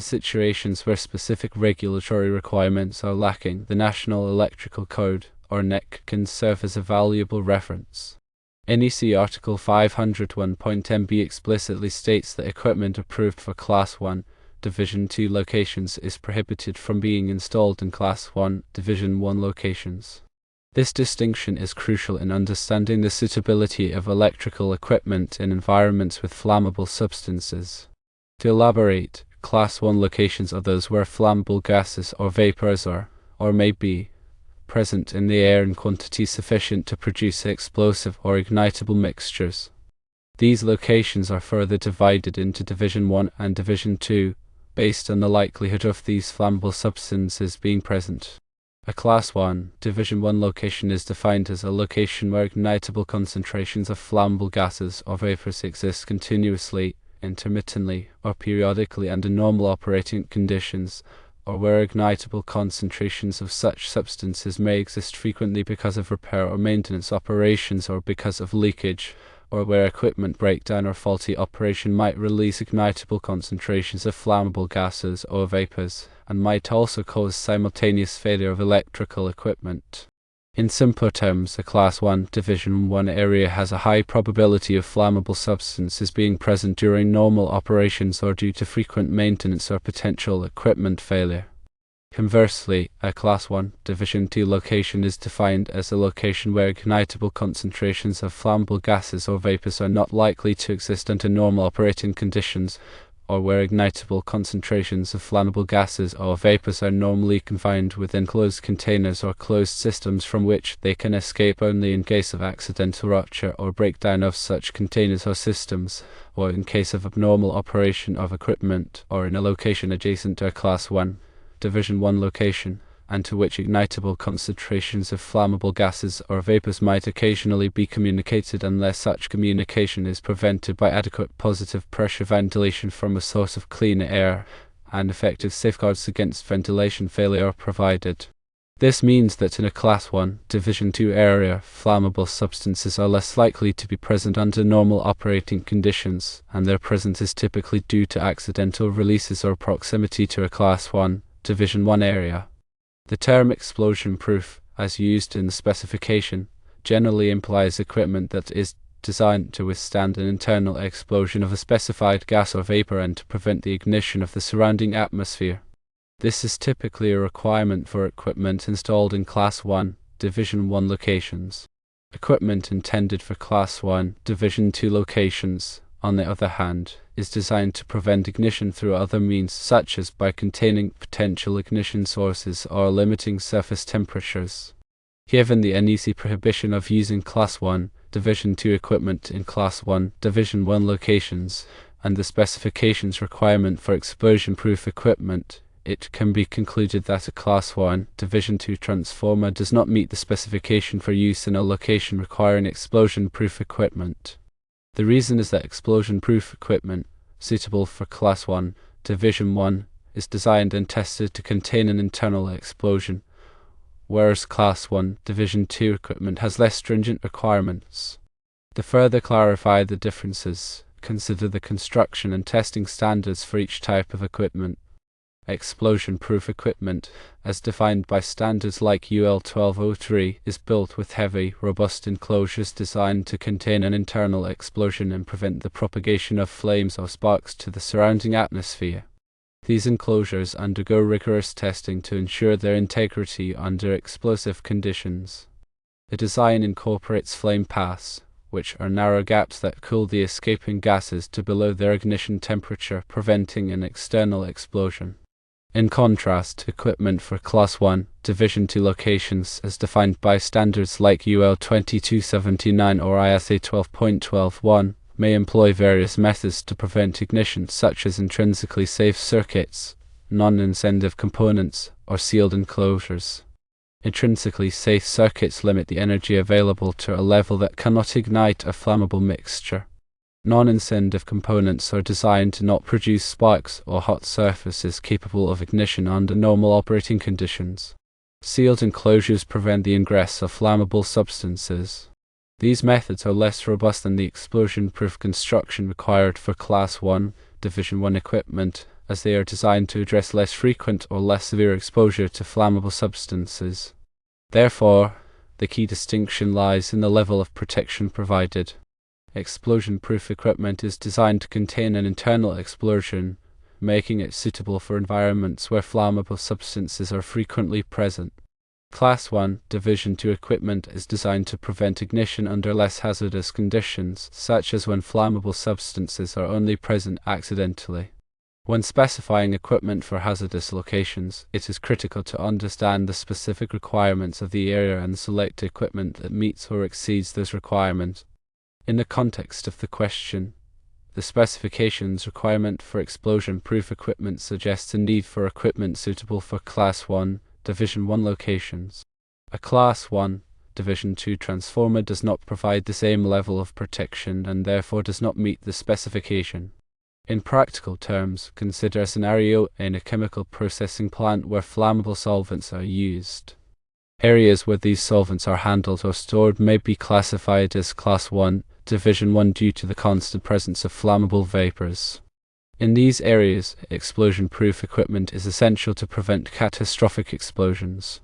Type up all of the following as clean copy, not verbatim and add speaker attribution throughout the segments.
Speaker 1: situations where specific regulatory requirements are lacking, the National Electrical Code, or NEC, can serve as a valuable reference. NEC Article 501.MB explicitly states that equipment approved for Class 1, Division 2 locations is prohibited from being installed in Class 1, Division 1 locations. This distinction is crucial in understanding the suitability of electrical equipment in environments with flammable substances. To elaborate, Class 1 locations are those where flammable gases or vapors are, or may be, present in the air in quantities sufficient to produce explosive or ignitable mixtures. These locations are further divided into Division 1 and Division 2, based on the likelihood of these flammable substances being present. A Class 1, Division 1 location is defined as a location where ignitable concentrations of flammable gases or vapors exist continuously, intermittently, or periodically under normal operating conditions, or where ignitable concentrations of such substances may exist frequently because of repair or maintenance operations or because of leakage, or where equipment breakdown or faulty operation might release ignitable concentrations of flammable gases or vapors, and might also cause simultaneous failure of electrical equipment. In simpler terms, a Class 1, Division 1 area has a high probability of flammable substances being present during normal operations or due to frequent maintenance or potential equipment failure. Conversely, a Class 1, Division 2 location is defined as a location where ignitable concentrations of flammable gases or vapors are not likely to exist under normal operating conditions, or where ignitable concentrations of flammable gases or vapors are normally confined within closed containers or closed systems from which they can escape only in case of accidental rupture or breakdown of such containers or systems, or in case of abnormal operation of equipment, or in a location adjacent to a Class 1, Division 1 location, and to which ignitable concentrations of flammable gases or vapors might occasionally be communicated unless such communication is prevented by adequate positive pressure ventilation from a source of clean air, and effective safeguards against ventilation failure are provided. This means that in a Class 1, Division 2 area, flammable substances are less likely to be present under normal operating conditions, and their presence is typically due to accidental releases or proximity to a Class 1, Division 1 area. The term explosion-proof, as used in the specification, generally implies equipment that is designed to withstand an internal explosion of a specified gas or vapor and to prevent the ignition of the surrounding atmosphere. This is typically a requirement for equipment installed in Class 1, Division 1 locations. Equipment intended for Class 1, Division 2 locations, on the other hand, is designed to prevent ignition through other means such as by containing potential ignition sources or limiting surface temperatures. Given the NEC prohibition of using Class 1, Division 2 equipment in Class 1, Division 1 locations, and the specifications requirement for explosion-proof equipment, it can be concluded that a Class 1, Division 2 transformer does not meet the specification for use in a location requiring explosion-proof equipment. The reason is that explosion-proof equipment, suitable for Class 1, Division 1, is designed and tested to contain an internal explosion, whereas Class 1, Division 2 equipment has less stringent requirements. To further clarify the differences, consider the construction and testing standards for each type of equipment. Explosion-proof equipment, as defined by standards like UL 1203, is built with heavy, robust enclosures designed to contain an internal explosion and prevent the propagation of flames or sparks to the surrounding atmosphere. These enclosures undergo rigorous testing to ensure their integrity under explosive conditions. The design incorporates flame paths, which are narrow gaps that cool the escaping gases to below their ignition temperature, preventing an external explosion. In contrast, equipment for Class 1, Division 2 locations, as defined by standards like UL 2279 or ISA 12.12.1, may employ various methods to prevent ignition, such as intrinsically safe circuits, non-incendive components, or sealed enclosures. Intrinsically safe circuits limit the energy available to a level that cannot ignite a flammable mixture. Non-incendive components are designed to not produce sparks or hot surfaces capable of ignition under normal operating conditions. Sealed enclosures prevent the ingress of flammable substances. These methods are less robust than the explosion-proof construction required for Class 1, Division 1 equipment, as they are designed to address less frequent or less severe exposure to flammable substances. Therefore, the key distinction lies in the level of protection provided. Explosion-proof equipment is designed to contain an internal explosion, making it suitable for environments where flammable substances are frequently present. Class 1 Division 2 equipment is designed to prevent ignition under less hazardous conditions, such as when flammable substances are only present accidentally. When specifying equipment for hazardous locations, it is critical to understand the specific requirements of the area and select equipment that meets or exceeds those requirements. In the context of the question, the specifications requirement for explosion-proof equipment suggests a need for equipment suitable for Class 1 Division 1 locations. A Class 1 Division 2 transformer does not provide the same level of protection and therefore does not meet the specification. In practical terms, consider a scenario in a chemical processing plant where flammable solvents are used. Areas where these solvents are handled or stored may be classified as Class 1 Division 1 due to the constant presence of flammable vapors. In these areas, explosion-proof equipment is essential to prevent catastrophic explosions.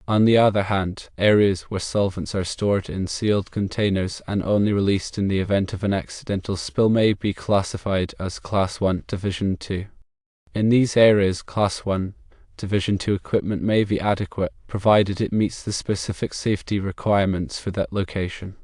Speaker 1: On the other hand, areas where solvents are stored in sealed containers and only released in the event of an accidental spill may be classified as Class 1 Division 2. In these areas, Class 1 Division 2 equipment may be adequate, provided it meets the specific safety requirements for that location.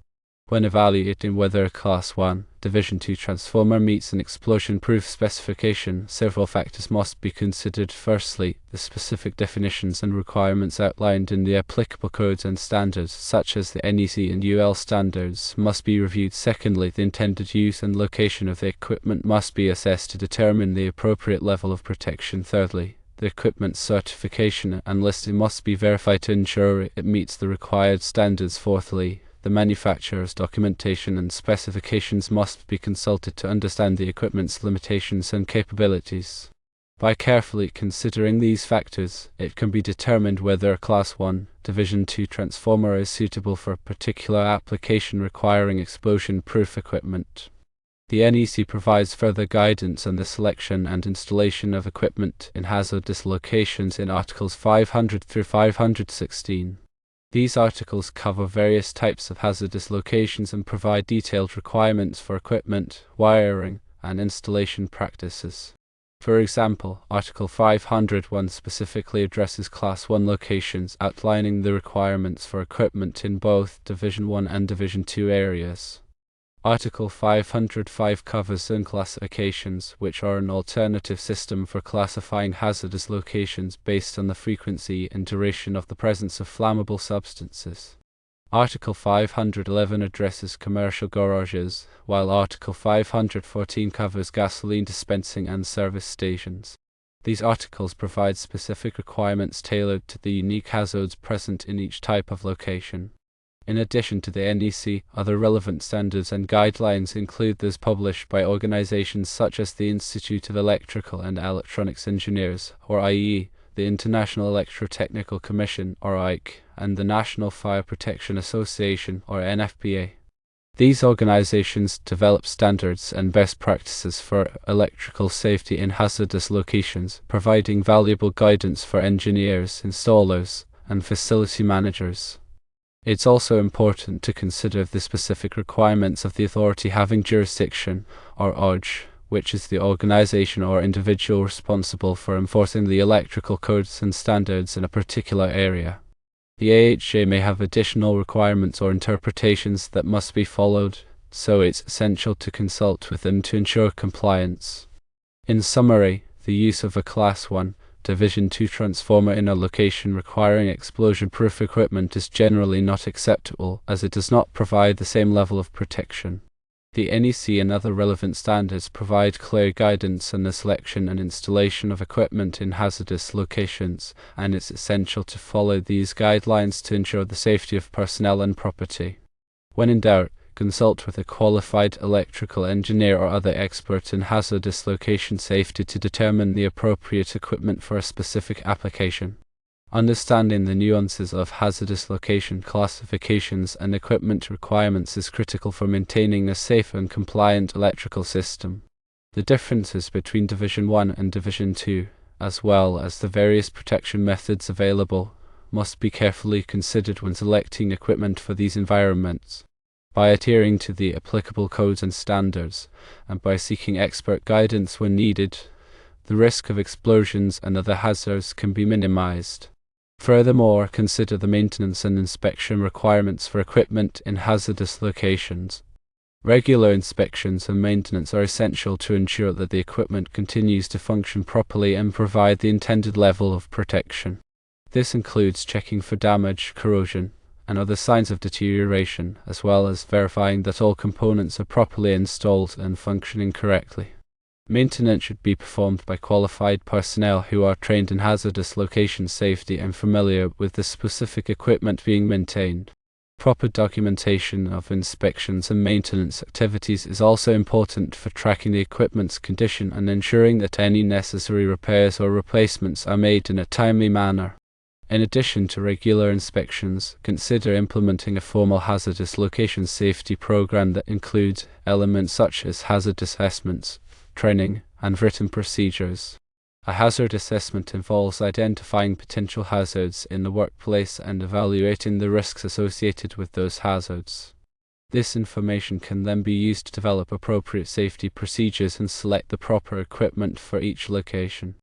Speaker 1: When evaluating whether a Class 1 Division 2 transformer meets an explosion-proof specification, several factors must be considered. Firstly, the specific definitions and requirements outlined in the applicable codes and standards, such as the NEC and UL standards, must be reviewed. Secondly, the intended use and location of the equipment must be assessed to determine the appropriate level of protection. Thirdly, the equipment's certification and listing must be verified to ensure it meets the required standards. Fourthly, the manufacturer's documentation and specifications must be consulted to understand the equipment's limitations and capabilities. By carefully considering these factors, it can be determined whether a Class 1 Division 2 transformer is suitable for a particular application requiring explosion-proof equipment. The NEC provides further guidance on the selection and installation of equipment in hazardous locations in Articles 500 through 516. These articles cover various types of hazardous locations and provide detailed requirements for equipment, wiring, and installation practices. For example, Article 501 specifically addresses Class 1 locations, outlining the requirements for equipment in both Division 1 and Division 2 areas. Article 505 covers zone classifications, which are an alternative system for classifying hazardous locations based on the frequency and duration of the presence of flammable substances. Article 511 addresses commercial garages, while Article 514 covers gasoline dispensing and service stations. These articles provide specific requirements tailored to the unique hazards present in each type of location. In addition to the NEC, other relevant standards and guidelines include those published by organizations such as the Institute of Electrical and Electronics Engineers, or IEE, the International Electrotechnical Commission, or IEC, and the National Fire Protection Association, or NFPA. These organizations develop standards and best practices for electrical safety in hazardous locations, providing valuable guidance for engineers, installers, and facility managers. It's also important to consider the specific requirements of the authority having jurisdiction, or OJ, which is the organization or individual responsible for enforcing the electrical codes and standards in a particular area. The AHA may have additional requirements or interpretations that must be followed, so it's essential to consult with them to ensure compliance. In summary, the use of a Class 1 Division 2 transformer in a location requiring explosion-proof equipment is generally not acceptable, as it does not provide the same level of protection. The NEC and other relevant standards provide clear guidance on the selection and installation of equipment in hazardous locations, and it's essential to follow these guidelines to ensure the safety of personnel and property. When in doubt, consult with a qualified electrical engineer or other expert in hazardous location safety to determine the appropriate equipment for a specific application. Understanding the nuances of hazardous location classifications and equipment requirements is critical for maintaining a safe and compliant electrical system. The differences between Division 1 and Division 2, as well as the various protection methods available, must be carefully considered when selecting equipment for these environments. By adhering to the applicable codes and standards, and by seeking expert guidance when needed, the risk of explosions and other hazards can be minimized. Furthermore, consider the maintenance and inspection requirements for equipment in hazardous locations. Regular inspections and maintenance are essential to ensure that the equipment continues to function properly and provide the intended level of protection. This includes checking for damage, corrosion, and other signs of deterioration, as well as verifying that all components are properly installed and functioning correctly. Maintenance should be performed by qualified personnel who are trained in hazardous location safety and familiar with the specific equipment being maintained. Proper documentation of inspections and maintenance activities is also important for tracking the equipment's condition and ensuring that any necessary repairs or replacements are made in a timely manner. In addition to regular inspections, consider implementing a formal hazardous location safety program that includes elements such as hazard assessments, training, and written procedures. A hazard assessment involves identifying potential hazards in the workplace and evaluating the risks associated with those hazards. This information can then be used to develop appropriate safety procedures and select the proper equipment for each location.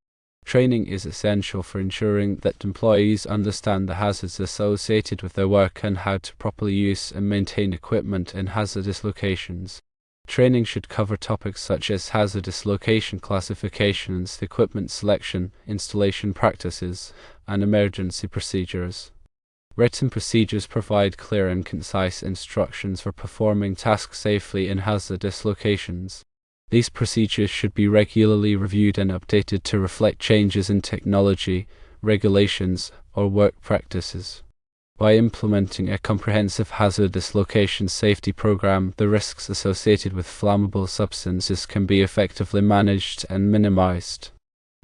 Speaker 1: Training is essential for ensuring that employees understand the hazards associated with their work and how to properly use and maintain equipment in hazardous locations. Training should cover topics such as hazardous location classifications, equipment selection, installation practices, and emergency procedures. Written procedures provide clear and concise instructions for performing tasks safely in hazardous locations. These procedures should be regularly reviewed and updated to reflect changes in technology, regulations, or work practices. By implementing a comprehensive hazardous location safety program, the risks associated with flammable substances can be effectively managed and minimized.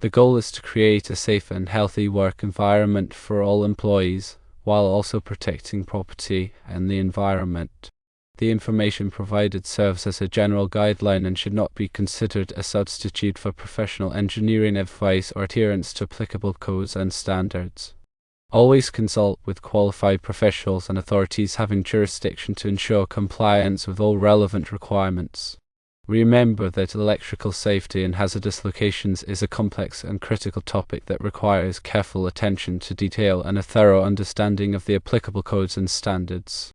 Speaker 1: The goal is to create a safe and healthy work environment for all employees, while also protecting property and the environment. The information provided serves as a general guideline and should not be considered a substitute for professional engineering advice or adherence to applicable codes and standards. Always consult with qualified professionals and authorities having jurisdiction to ensure compliance with all relevant requirements. Remember that electrical safety in hazardous locations is a complex and critical topic that requires careful attention to detail and a thorough understanding of the applicable codes and standards.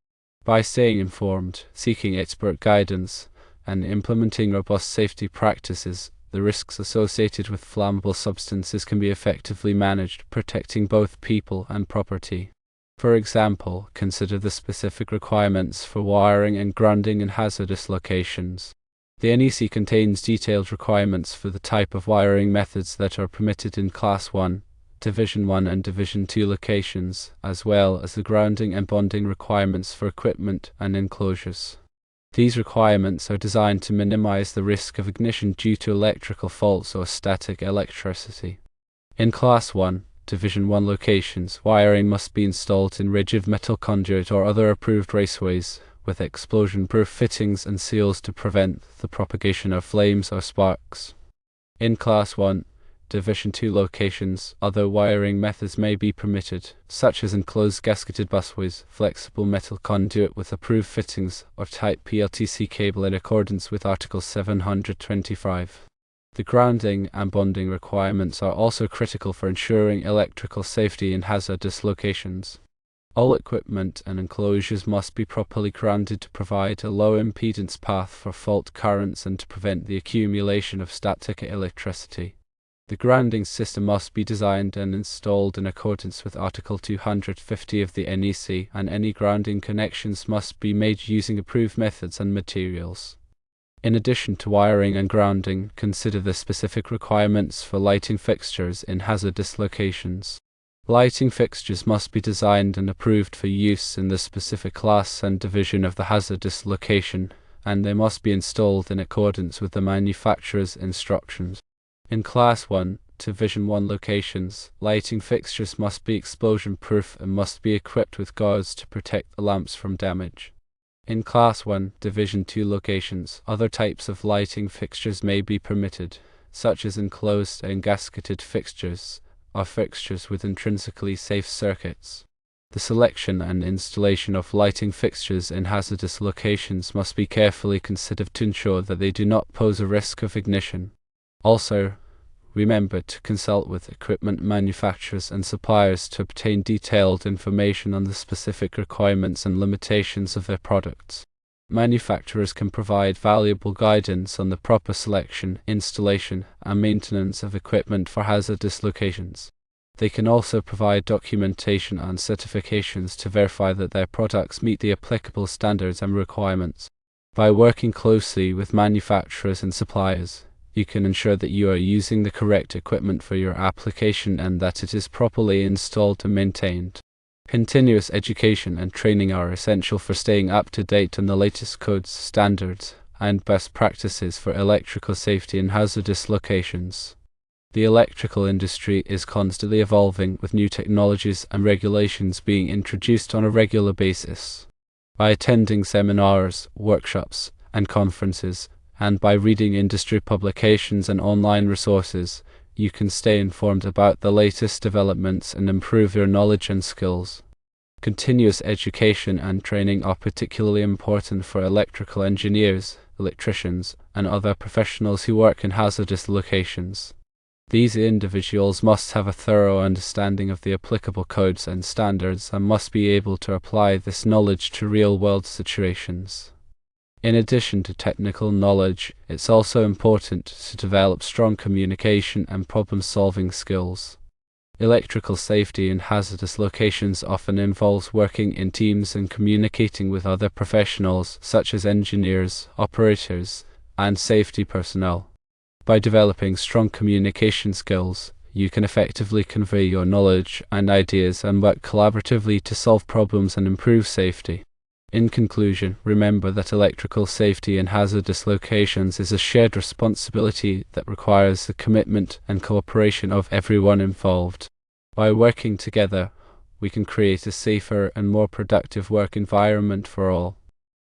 Speaker 1: By staying informed, seeking expert guidance, and implementing robust safety practices, the risks associated with flammable substances can be effectively managed, protecting both people and property. For example, consider the specific requirements for wiring and grounding in hazardous locations. The NEC contains detailed requirements for the type of wiring methods that are permitted in Class 1, Division 1 and Division 2 locations, as well as the grounding and bonding requirements for equipment and enclosures. These requirements are designed to minimize the risk of ignition due to electrical faults or static electricity. In Class 1, Division 1 locations, wiring must be installed in rigid metal conduit or other approved raceways, with explosion-proof fittings and seals to prevent the propagation of flames or sparks. In Class 1, Division 2 locations, other wiring methods may be permitted, such as enclosed gasketed busways, flexible metal conduit with approved fittings, or Type PLTC cable in accordance with Article 725. The grounding and bonding requirements are also critical for ensuring electrical safety in hazardous locations. All equipment and enclosures must be properly grounded to provide a low impedance path for fault currents and to prevent the accumulation of static electricity. The grounding system must be designed and installed in accordance with Article 250 of the NEC, and any grounding connections must be made using approved methods and materials. In addition to wiring and grounding, consider the specific requirements for lighting fixtures in hazardous locations. Lighting fixtures must be designed and approved for use in the specific class and division of the hazardous location, and they must be installed in accordance with the manufacturer's instructions. In Class 1, Division 1 locations, lighting fixtures must be explosion-proof and must be equipped with guards to protect the lamps from damage. In Class 1, Division 2 locations, other types of lighting fixtures may be permitted, such as enclosed and gasketed fixtures, or fixtures with intrinsically safe circuits. The selection and installation of lighting fixtures in hazardous locations must be carefully considered to ensure that they do not pose a risk of ignition. Also, remember to consult with equipment manufacturers and suppliers to obtain detailed information on the specific requirements and limitations of their products. Manufacturers can provide valuable guidance on the proper selection, installation, and maintenance of equipment for hazardous locations. They can also provide documentation and certifications to verify that their products meet the applicable standards and requirements. By working closely with manufacturers and suppliers, you can ensure that you are using the correct equipment for your application and that it is properly installed and maintained. Continuous education and training are essential for staying up to date on the latest codes, standards, and best practices for electrical safety in hazardous locations. The electrical industry is constantly evolving, with new technologies and regulations being introduced on a regular basis. By attending seminars, workshops, and conferences, and by reading industry publications and online resources, you can stay informed about the latest developments and improve your knowledge and skills. Continuous education and training are particularly important for electrical engineers, electricians, and other professionals who work in hazardous locations. These individuals must have a thorough understanding of the applicable codes and standards and must be able to apply this knowledge to real-world situations. In addition to technical knowledge, it's also important to develop strong communication and problem-solving skills. Electrical safety in hazardous locations often involves working in teams and communicating with other professionals such as engineers, operators, and safety personnel. By developing strong communication skills, you can effectively convey your knowledge and ideas and work collaboratively to solve problems and improve safety. In conclusion, remember that electrical safety in hazardous locations is a shared responsibility that requires the commitment and cooperation of everyone involved. By working together, we can create a safer and more productive work environment for all.